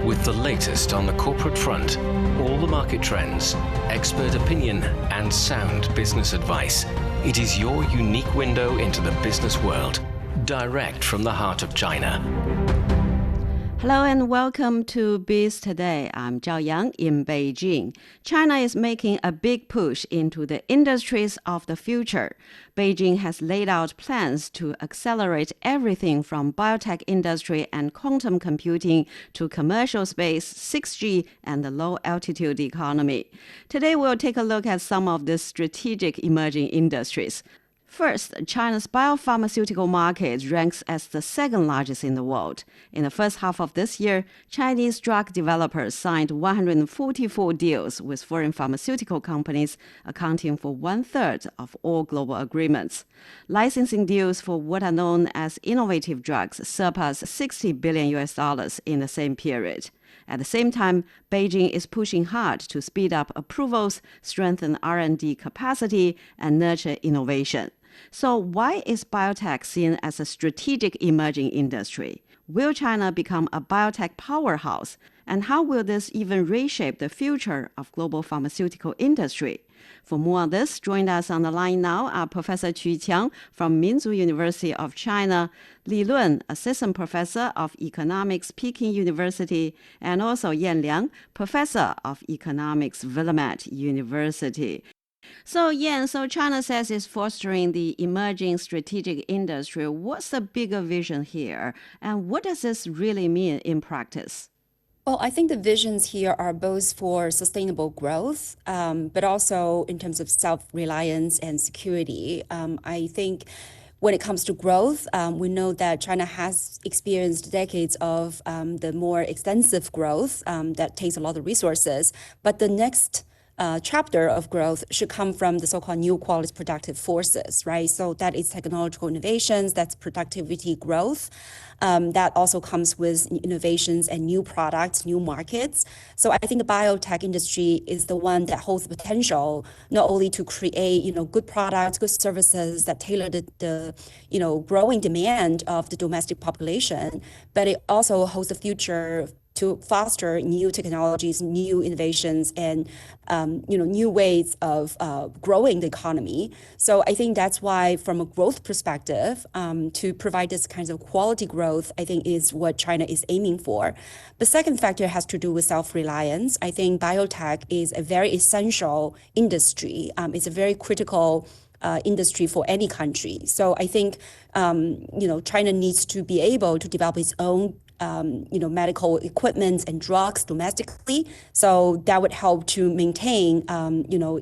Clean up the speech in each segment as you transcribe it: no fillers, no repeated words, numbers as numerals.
With the latest on the corporate front, all the market trends, expert opinion, and sound business advice, it is your unique window into the business world, direct from the heart of China. Hello and welcome to Biz Today. I'm Zhao Yang in Beijing. China is making a big push into the industries of the future. Beijing has laid out plans to accelerate everything from biotech industry and quantum computing to commercial space, 6G, and the low-altitude economy. Today, we'll take a look at some of the strategic emerging industries. First, China's biopharmaceutical market ranks as the second largest in the world. In the first half of this year, Chinese drug developers signed 144 deals with foreign pharmaceutical companies, accounting for one-third of all global agreements. Licensing deals for what are known as innovative drugs surpassed $60 billion in the same period. At the same time, Beijing is pushing hard to speed up approvals, strengthen R&D capacity, and nurture innovation. So why is biotech seen as a strategic emerging industry? Will China become a biotech powerhouse? And how will this even reshape the future of global pharmaceutical industry? For more on this, join us on the line now are Professor Qu Qiang from Minzu University of China, Li Lun, Assistant Professor of Economics, Peking University, and also Yan Liang, Professor of Economics, Willamette University. So Yan, China says it's fostering the emerging strategic industry. What's the bigger vision here? And what does this really mean in practice? Well, I think the visions here are both for sustainable growth, but also in terms of self-reliance and security. I think when it comes to growth, we know that China has experienced decades of the more extensive growth that takes a lot of resources. But the next chapter of growth should come from the so-called new quality productive forces, right? So that is technological innovations, that's productivity growth. That also comes with innovations and new products, new markets. So I think the biotech industry is the one that holds the potential not only to create, good products, good services that tailor the growing demand of the domestic population, but it also holds the future to foster new technologies, new innovations, and new ways of growing the economy. So I think that's why, from a growth perspective, to provide this kinds of quality growth, I think is what China is aiming for. The second factor has to do with self-reliance. I think biotech is a very essential industry. It's a very critical industry for any country. So I think China needs to be able to develop its own medical equipment and drugs domestically. So that would help to maintain,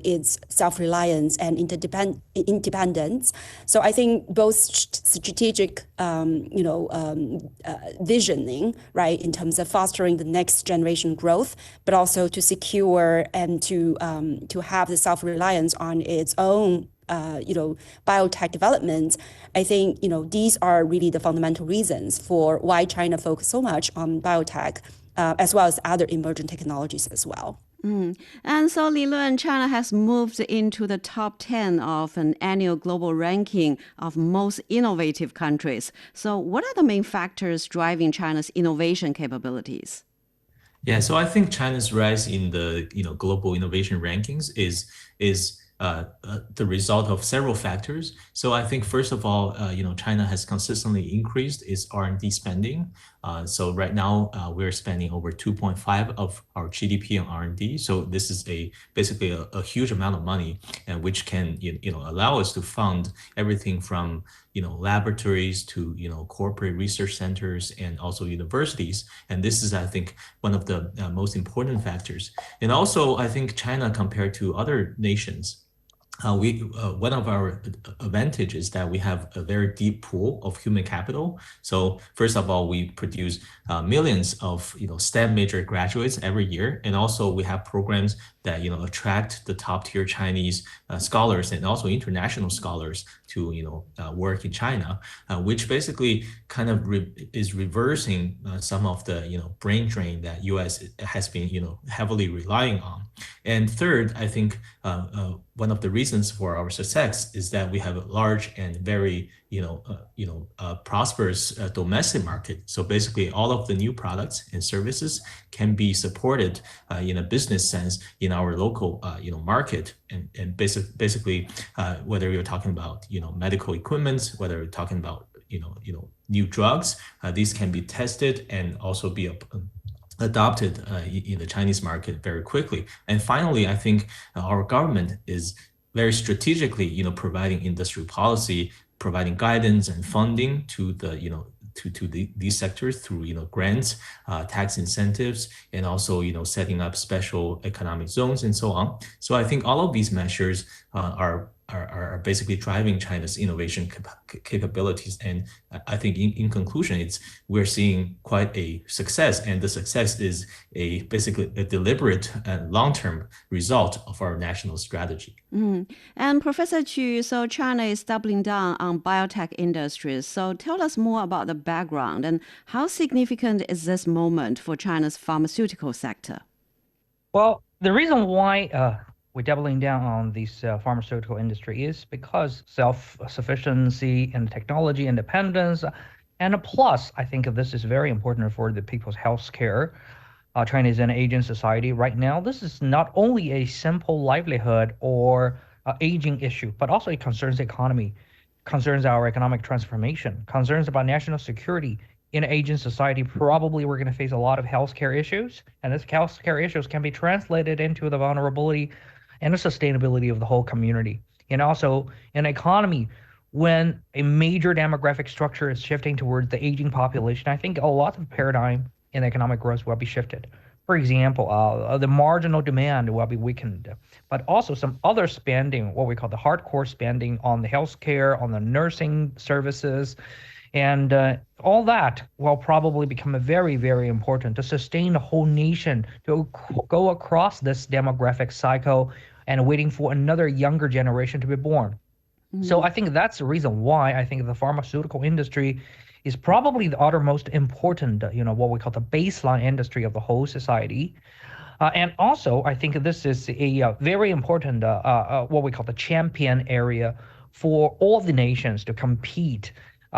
its self-reliance and independence. So I think both strategic, visioning, right, in terms of fostering the next generation growth, but also to secure and to have the self-reliance on its own biotech development. I think, these are really the fundamental reasons for why China focuses so much on biotech, as well as other emerging technologies as well. And so, Li Lun, China has moved into the top 10 of an annual global ranking of most innovative countries. So what are the main factors driving China's innovation capabilities? Yeah, so I think China's rise in the global innovation rankings is the result of several factors. So I think first of all, China has consistently increased its R&D spending. So right now we're spending over 2.5 of our GDP on R&D. So this is basically a huge amount of money, and which can allow us to fund everything from laboratories to corporate research centers and also universities. And this is, I think, one of the most important factors. And also, I think China, compared to other nations, one of our advantages is that we have a very deep pool of human capital. So first of all, we produce millions of STEM major graduates every year, and also we have programs that attract the top tier Chinese scholars and also international scholars to work in China, which basically kind of is reversing some of the brain drain that U.S. has been heavily relying on. And third, I think one of the reasons for our success is that we have a large and very prosperous domestic market. So basically, all of the new products and services can be supported in a business sense in our local market. And basically, whether you're talking about medical equipment, whether you're talking about new drugs, these can be tested and also be adopted in the Chinese market very quickly. And finally, I think our government is very strategically, providing industrial policy, providing guidance and funding to the, these sectors through, grants, tax incentives, and also, setting up special economic zones and so on. So I think all of these measures are basically driving China's innovation capabilities. And I think in conclusion, we're seeing quite a success, and the success is basically a deliberate and long-term result of our national strategy. And Professor Chu, so China is doubling down on biotech industries. So tell us more about the background and how significant is this moment for China's pharmaceutical sector? Well, the reason why we're doubling down on this pharmaceutical industry is because self-sufficiency and technology independence. And plus, I think this is very important for the people's health care. China is an aging society right now. This is not only a simple livelihood or aging issue, but also it concerns the economy, concerns our economic transformation, concerns about national security. In an aging society, probably we're going to face a lot of healthcare issues, and these healthcare issues can be translated into the vulnerability and the sustainability of the whole community. And also an economy, when a major demographic structure is shifting towards the aging population, I think a lot of paradigm in economic growth will be shifted. For example, the marginal demand will be weakened, but also some other spending, what we call the hardcore spending on the healthcare, on the nursing services, and all that will probably become very, very important to sustain the whole nation to go across this demographic cycle and waiting for another younger generation to be born. So I think that's the reason why I think the pharmaceutical industry is probably the uttermost important, what we call the baseline industry of the whole society. And also, I think this is a very important, what we call the champion area for all the nations to compete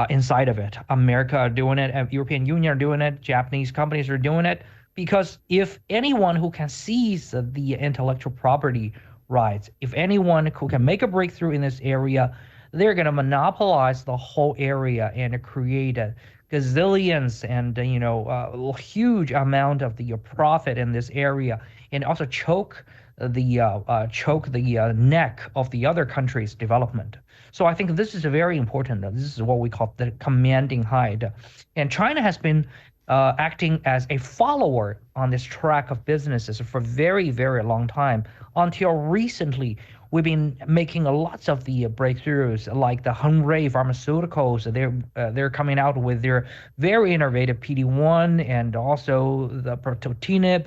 inside of it. America are doing it, European Union are doing it, Japanese companies are doing it, because if anyone who can seize the intellectual property rights, if anyone who can make a breakthrough in this area, they're going to monopolize the whole area and create gazillions and a huge amount of the profit in this area, and also choke the neck of the other countries' development. So I think this is very important. This is what we call the commanding height. And China has been acting as a follower on this track of businesses for very, very long time. Until recently, we've been making lots of the breakthroughs, like the Hengrui Pharmaceuticals. They're coming out with their very innovative PD-1 and also the prototinib,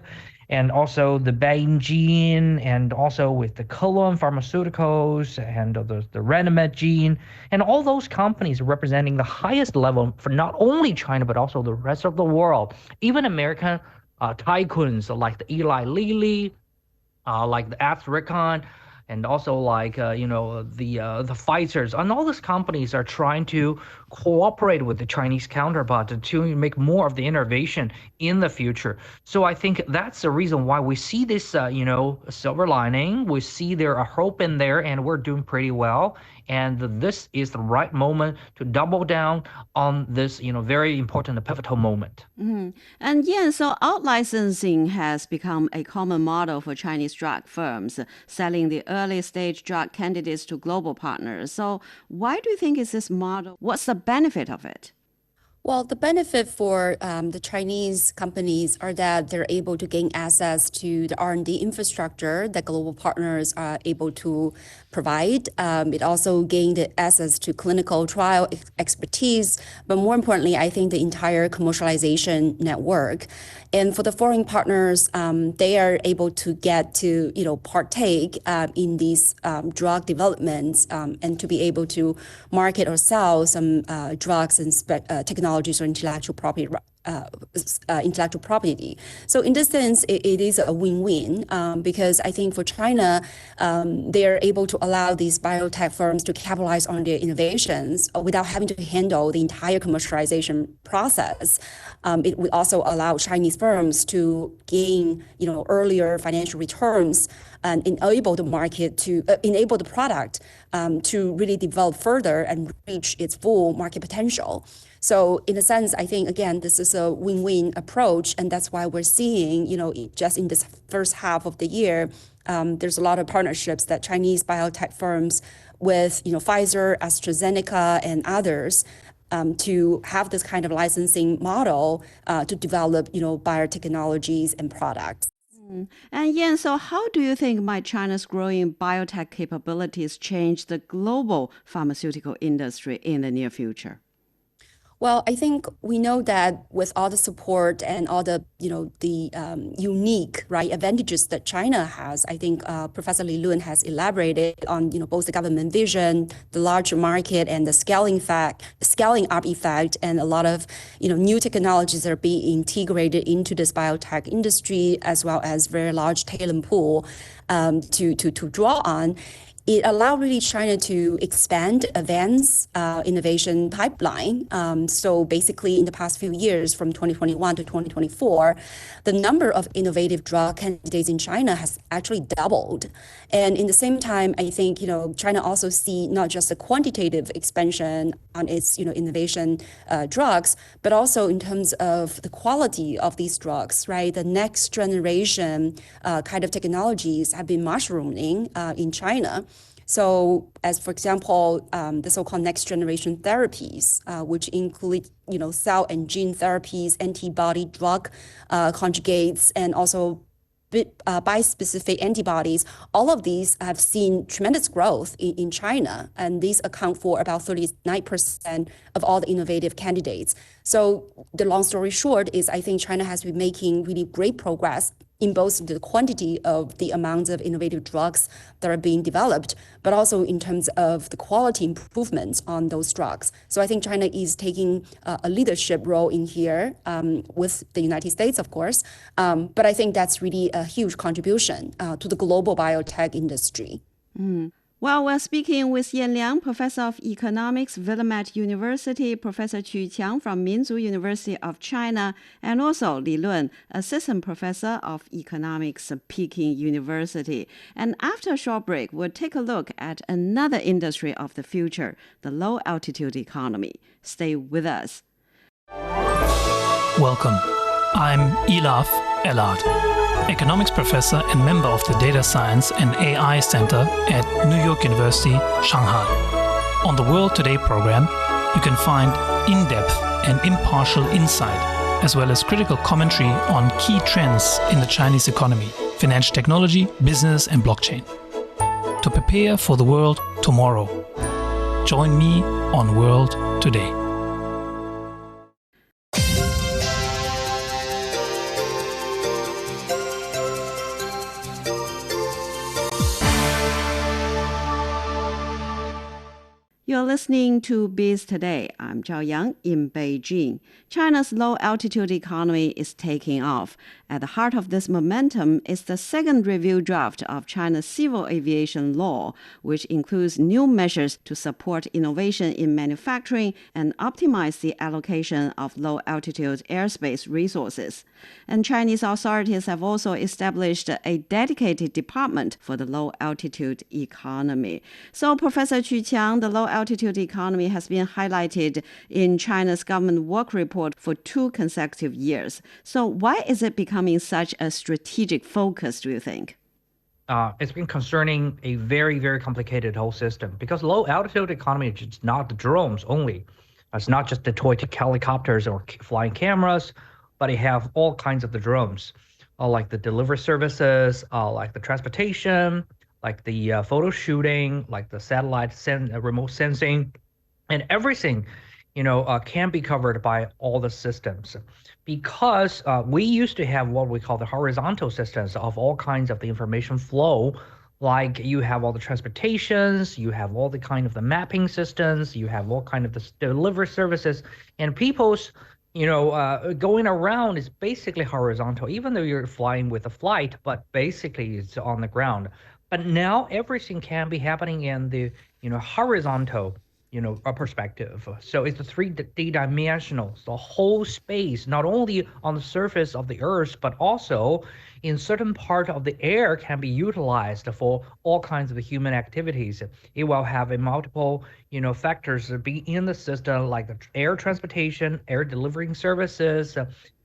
and also the Beijing, and also with the Colon Pharmaceuticals and the Renomet gene, and all those companies representing the highest level for not only China, but also the rest of the world. Even American tycoons like the Eli Lilly, like the Astricon, and also like the Pfizer's, and all these companies are trying to cooperate with the Chinese counterpart to make more of the innovation in the future. So I think that's the reason why we see this silver lining. We see there a hope in there, and we're doing pretty well. And this is the right moment to double down on this very important pivotal moment. And yeah, so out-licensing has become a common model for Chinese drug firms, selling the early stage drug candidates to global partners. So why do you think is this model? What's the benefit of it? Well, the benefit for the Chinese companies are that they're able to gain access to the R&D infrastructure that global partners are able to provide. It also gained access to clinical trial expertise, but more importantly, I think the entire commercialization network. And for the foreign partners, they are able to get to partake in these drug developments and to be able to market or sell some drugs and technologies or intellectual property. So in this sense, it is a win-win because I think for China, they are able to allow these biotech firms to capitalize on their innovations without having to handle the entire commercialization process. It would also allow Chinese firms to gain, earlier financial returns and enable the market to enable the product to really develop further and reach its full market potential. So in a sense, I think, again, this is a win-win approach. And that's why we're seeing, just in this first half of the year, there's a lot of partnerships that Chinese biotech firms with, Pfizer, AstraZeneca, and others to have this kind of licensing model to develop, biotechnologies and products. And Yan, so how do you think might China's growing biotech capabilities change the global pharmaceutical industry in the near future? Well, I think we know that with all the support and all the, unique advantages that China has, I think Professor Li Lun has elaborated on, both the government vision, the larger market, and the scaling up effect, and a lot of, new technologies that are being integrated into this biotech industry, as well as very large talent pool to draw on. It allowed really China to expand, advance innovation pipeline. So basically, in the past few years, from 2021 to 2024, the number of innovative drug candidates in China has actually doubled. And in the same time, I think China also see not just a quantitative expansion on its innovation drugs, but also in terms of the quality of these drugs. Right, the next generation kind of technologies have been mushrooming in China. So as, for example, the so-called next generation therapies, which include, cell and gene therapies, antibody drug conjugates, and also bispecific antibodies, all of these have seen tremendous growth in China, and these account for about 39% of all the innovative candidates. So the long story short is I think China has been making really great progress in both the quantity of the amounts of innovative drugs that are being developed, but also in terms of the quality improvements on those drugs. So I think China is taking a leadership role in here with the United States, of course. But I think that's really a huge contribution to the global biotech industry. Well, we're speaking with Yan Liang, Professor of Economics, Willamette University, Professor Qu Qiang from Minzu University of China, and also Li Lun, Assistant Professor of Economics, Peking University. And after a short break, we'll take a look at another industry of the future, the low-altitude economy. Stay with us. Welcome. I'm Elaf Elad, economics professor and member of the Data Science and AI Center at New York University, Shanghai. On the World Today program, you can find in-depth and impartial insight, as well as critical commentary on key trends in the Chinese economy, financial technology, business, and blockchain. To prepare for the world tomorrow, join me on World Today. You're listening to Biz Today. I'm Zhao Yang in Beijing. China's low-altitude economy is taking off. At the heart of this momentum is the second review draft of China's civil aviation law, which includes new measures to support innovation in manufacturing and optimize the allocation of low-altitude airspace resources. And Chinese authorities have also established a dedicated department for the low-altitude economy. So, Professor Qu Qiang, the low-altitude economy has been highlighted in China's government work report for 2 consecutive years. So why is it becoming such a strategic focus, do you think? It's been concerning a very, very complicated whole system because low altitude economy is not the drones only. It's not just the toy helicopters or flying cameras, but it have all kinds of the drones, like the delivery services, like the transportation, like the photo shooting, like the remote sensing, and everything, can be covered by all the systems. Because we used to have what we call the horizontal systems of all kinds of the information flow, like you have all the transportations, you have all the kind of the mapping systems, you have all kind of the delivery services, and people's going around is basically horizontal, even though you're flying with a flight, but basically it's on the ground. But now everything can be happening in the horizontal a perspective. So it's a 3D dimensional. The whole space, not only on the surface of the Earth, but also in certain part of the air can be utilized for all kinds of human activities. It will have a multiple, factors be in the system, like the air transportation, air delivering services,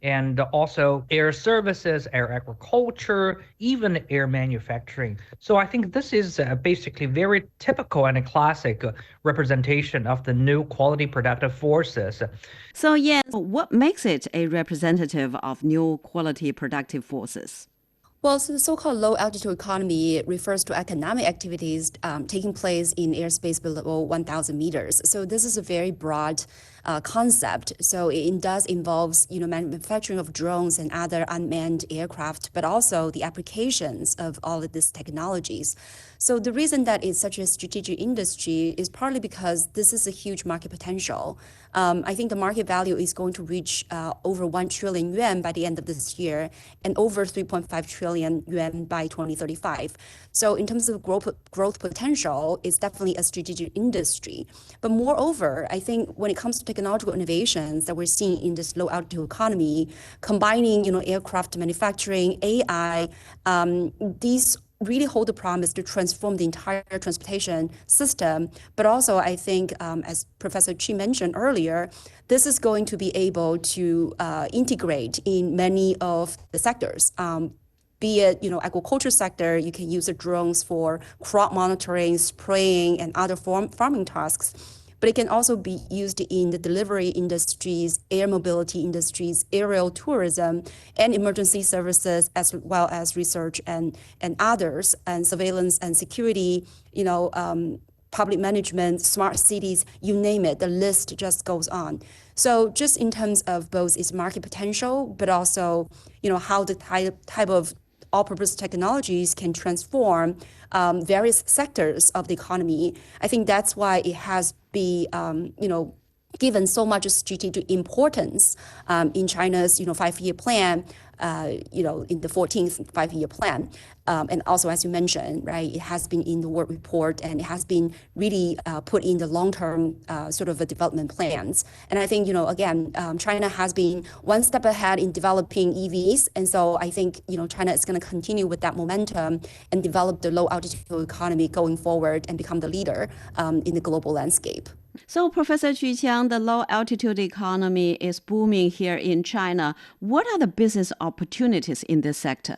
and also air services, air agriculture, even air manufacturing. So I think this is basically very typical and a classic representation of the new quality productive forces. So, yes, what makes it a representative of new quality productive forces? Well, so the so-called low-altitude economy refers to economic activities taking place in airspace below 1,000 meters. So this is a very broad concept. So it does involve, manufacturing of drones and other unmanned aircraft, but also the applications of all of these technologies. So the reason that it's such a strategic industry is partly because this is a huge market potential. I think the market value is going to reach over 1 trillion yuan by the end of this year and over 3.5 trillion yuan by 2035. So in terms of growth potential, it's definitely a strategic industry. But moreover, I think when it comes to technological innovations that we're seeing in this low altitude economy, combining, aircraft manufacturing, AI, these really hold the promise to transform the entire transportation system. But also, I think, as Professor Chi mentioned earlier, this is going to be able to integrate in many of the sectors. Be it, agriculture sector, you can use the drones for crop monitoring, spraying, and other farming tasks. But it can also be used in the delivery industries, air mobility industries, aerial tourism, and emergency services, as well as research and others, and surveillance and security, public management, smart cities, you name it, the list just goes on. So just in terms of both its market potential, but also, how the type of all-purpose technologies can transform various sectors of the economy. I think that's why it has been, given so much strategic importance in China's, 5-year plan, in the 14th 5-year plan. And also, as you mentioned, right, it has been in the work report and it has been really put in the long-term sort of development plans. And I think, again, China has been one step ahead in developing EVs. And so I think, China is going to continue with that momentum and develop the low-altitude economy going forward and become the leader in the global landscape. So, Professor Qu Qiang, the low-altitude economy is booming here in China. What are the business opportunities in this sector?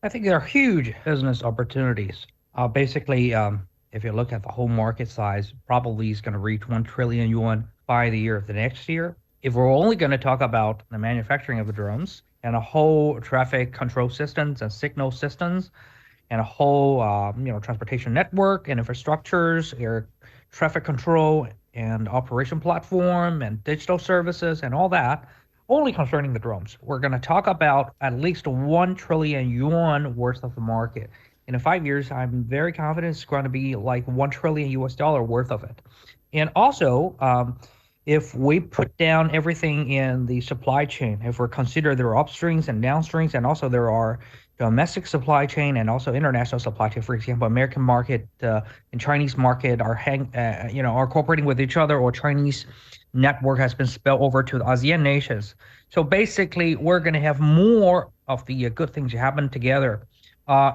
I think there are huge business opportunities. Basically, if you look at the whole market size, probably is going to reach 1 trillion yuan by the year of the next year. If we're only going to talk about the manufacturing of the drones and a whole traffic control systems and signal systems and a whole transportation network and infrastructures, air traffic control and operation platform and digital services and all that, only concerning the drones, we're going to talk about at least 1 trillion yuan worth of the market. In 5 years, I'm very confident it's going to be like $1 trillion worth of it. And also, if we put down everything in the supply chain, if we consider there are upstreams and downstreams, and also there are domestic supply chain and also international supply chain. For example, American market and Chinese market are cooperating with each other, or Chinese network has been spilled over to the ASEAN nations. So basically, we're going to have more of the good things happen together.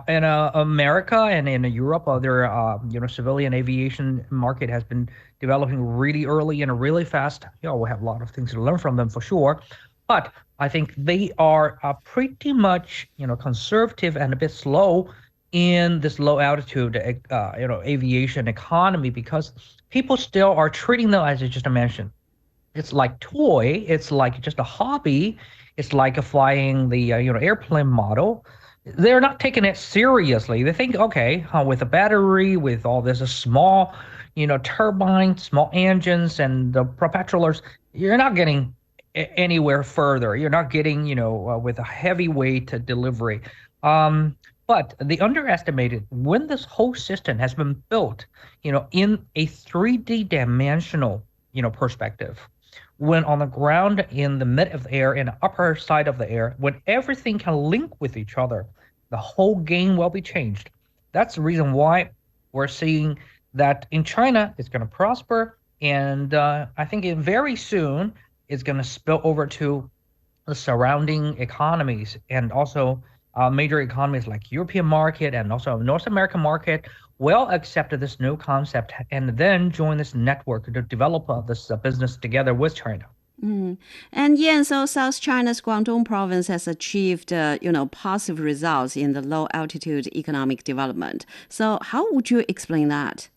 In America and in Europe, their civilian aviation market has been developing really early and really fast. We have a lot of things to learn from them for sure. But I think they are pretty much, conservative and a bit slow in this low altitude, aviation economy, because people still are treating them, as I just mentioned, it's like toy. It's like just a hobby. It's like flying the airplane model. They're not taking it seriously. They think, okay, with a battery, with all this small, turbines, small engines, and the propellers, you're not getting anywhere further. You're not getting, with a heavyweight delivery. But they underestimated when this whole system has been built, in a 3D dimensional, perspective. When on the ground, in the mid of the air, in the upper side of the air, when everything can link with each other, the whole game will be changed. That's the reason why we're seeing that in China, it's going to prosper. And I think very soon, it's going to spill over to the surrounding economies and also major economies like European market and also North American market will accept this new concept and then join this network to develop this business together with China. And yeah, so South China's Guangdong province has achieved, positive results in the low altitude economic development. So how would you explain that?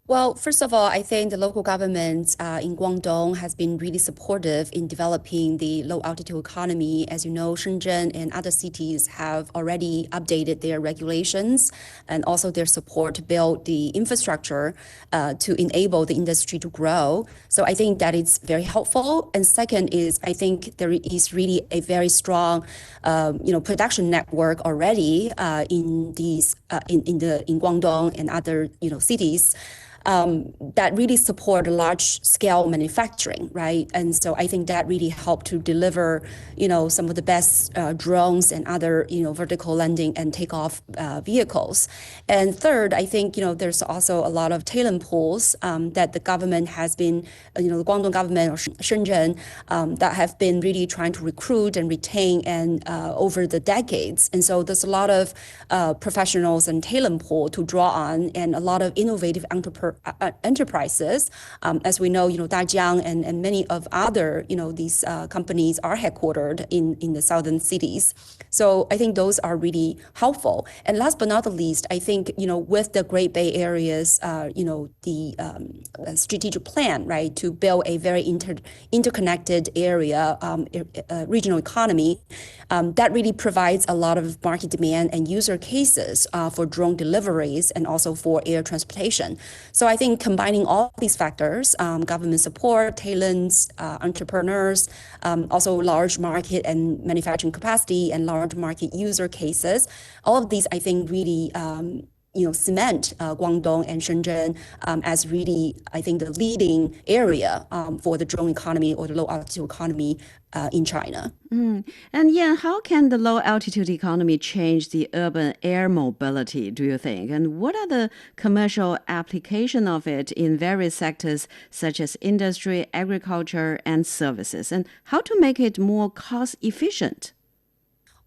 Well, first of all, I think the local government in Guangdong has been really supportive in developing the low altitude economy. As you know, Shenzhen and other cities have already updated their regulations and also their support to build the infrastructure to enable the industry to grow. So I think that is very helpful. And second is, I think there is really a very strong, production network already in these in Guangdong and other cities. That really support large-scale manufacturing, right? And so I think that really helped to deliver, some of the best drones and other, vertical landing and takeoff vehicles. And third, I think, there's also a lot of talent pools that the government has been, the Guangdong government or Shenzhen, that have been really trying to recruit and retain and over the decades. And so there's a lot of professionals and talent pool to draw on and a lot of innovative enterprises. As we know, Dajiang and many of other, these companies are headquartered in the southern cities. So I think those are really helpful. And last but not the least, I think, with the Great Bay Area's, the strategic plan, right, to build a very interconnected area, regional economy, that really provides a lot of market demand and user cases for drone deliveries and also for air transportation. So I think combining all these factors, government support, talents, entrepreneurs, also large market and manufacturing capacity and large market user cases, all of these, I think, really cement Guangdong and Shenzhen as really, I think, the leading area for the drone economy or the low altitude economy in China. And yeah, how can the low altitude economy change the urban air mobility, do you think? And what are the commercial application of it in various sectors such as industry, agriculture, and services? And how to make it more cost efficient?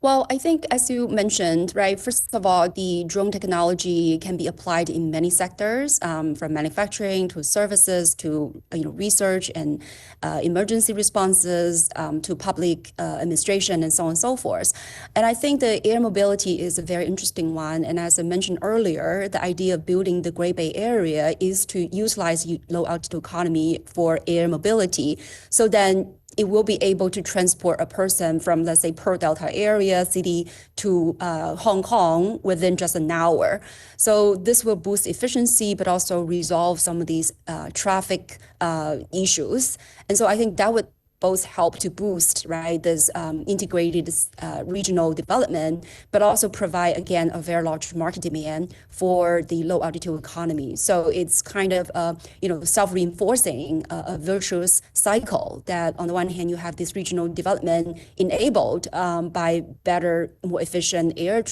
Well, I think as you mentioned, right, first of all, the drone technology can be applied in many sectors, from manufacturing to services to research and emergency responses to public administration and so on and so forth. And I think the air mobility is a very interesting one. And as I mentioned earlier, the idea of building the Great Bay Area is to utilize low altitude economy for air mobility. So then it will be able to transport a person from, let's say, Pearl Delta area city to Hong Kong within just an hour. So this will boost efficiency, but also resolve some of these traffic issues. And so I think that would both help to boost, right, this integrated regional development, but also provide, again, a very large market demand for the low altitude economy. So it's kind of, self-reinforcing, a virtuous cycle that on the one hand, you have this regional development enabled by better, more efficient air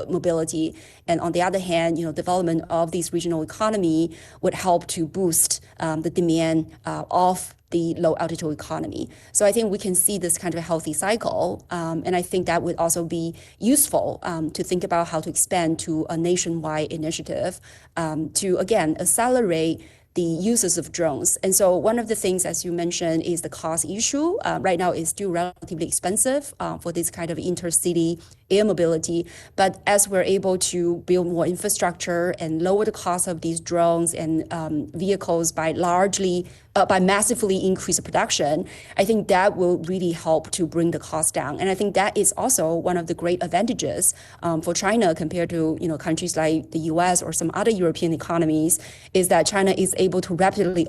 mobility. And on the other hand, development of this regional economy would help to boost the demand of the low altitude economy. So I think we can see this kind of a healthy cycle. And I think that would also be useful to think about how to expand to a nationwide initiative to, again, accelerate the uses of drones. And so one of the things, as you mentioned, is the cost issue. Right now, it's still relatively expensive for this kind of intercity air mobility. But as we're able to build more infrastructure and lower the cost of these drones and vehicles by largely by massively increase the production, I think that will really help to bring the cost down. And I think that is also one of the great advantages for China compared to countries like the US or some other European economies, is that China is able to rapidly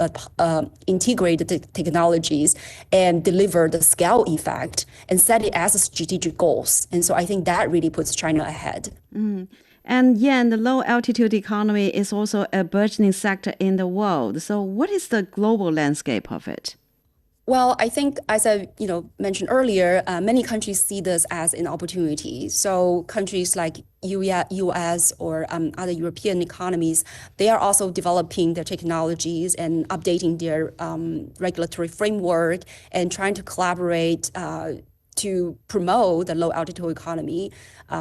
integrate the technologies and deliver the scale effect and set it as a strategic goals. And so I think that really puts China ahead. And the low altitude economy is also a burgeoning sector in the world. So what is the global landscape of it? Well, I think, as I mentioned earlier, many countries see this as an opportunity. So countries like US or other European economies, they are also developing their technologies and updating their regulatory framework and trying to collaborate to promote the low altitude economy.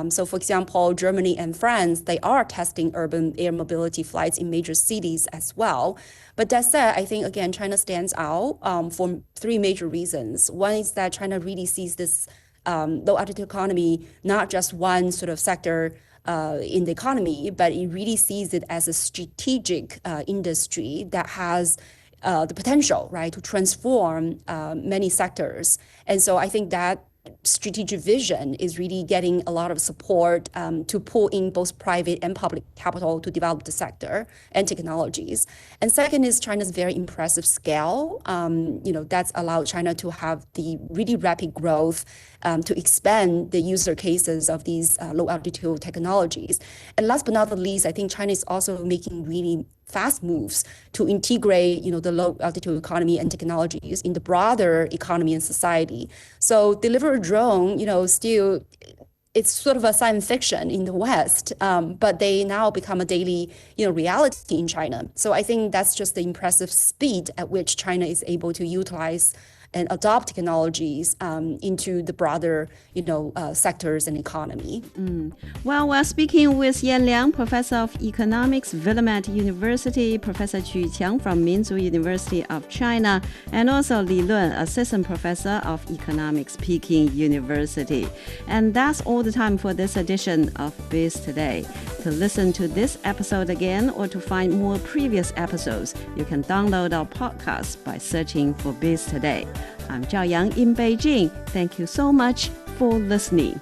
So for example, Germany and France, they are testing urban air mobility flights in major cities as well. But that said, I think, again, China stands out for three major reasons. One is that China really sees this low altitude economy, not just one sort of sector in the economy, but it really sees it as a strategic industry that has the potential, right, to transform many sectors. And so I think that strategic vision is really getting a lot of support to pull in both private and public capital to develop the sector and technologies. And second is China's very impressive scale. That's allowed China to have the really rapid growth to expand the user cases of these low altitude technologies. And last but not the least, I think China is also making really fast moves to integrate, the low altitude economy and technologies in the broader economy and society. So deliver a drone, still it's sort of a science fiction in the West, but they now become a daily, reality in China. So I think that's just the impressive speed at which China is able to utilize and adopt technologies into the broader, sectors and economy. Well, we're speaking with Yan Liang, Professor of Economics, Willamette University, Professor Qu Qiang from Minzu University of China, and also Li Lun, Assistant Professor of Economics, Peking University. And that's all the time for this edition of Biz Today. To listen to this episode again or to find more previous episodes, you can download our podcast by searching for Biz Today. I'm Zhao Yang in Beijing. Thank you so much for listening.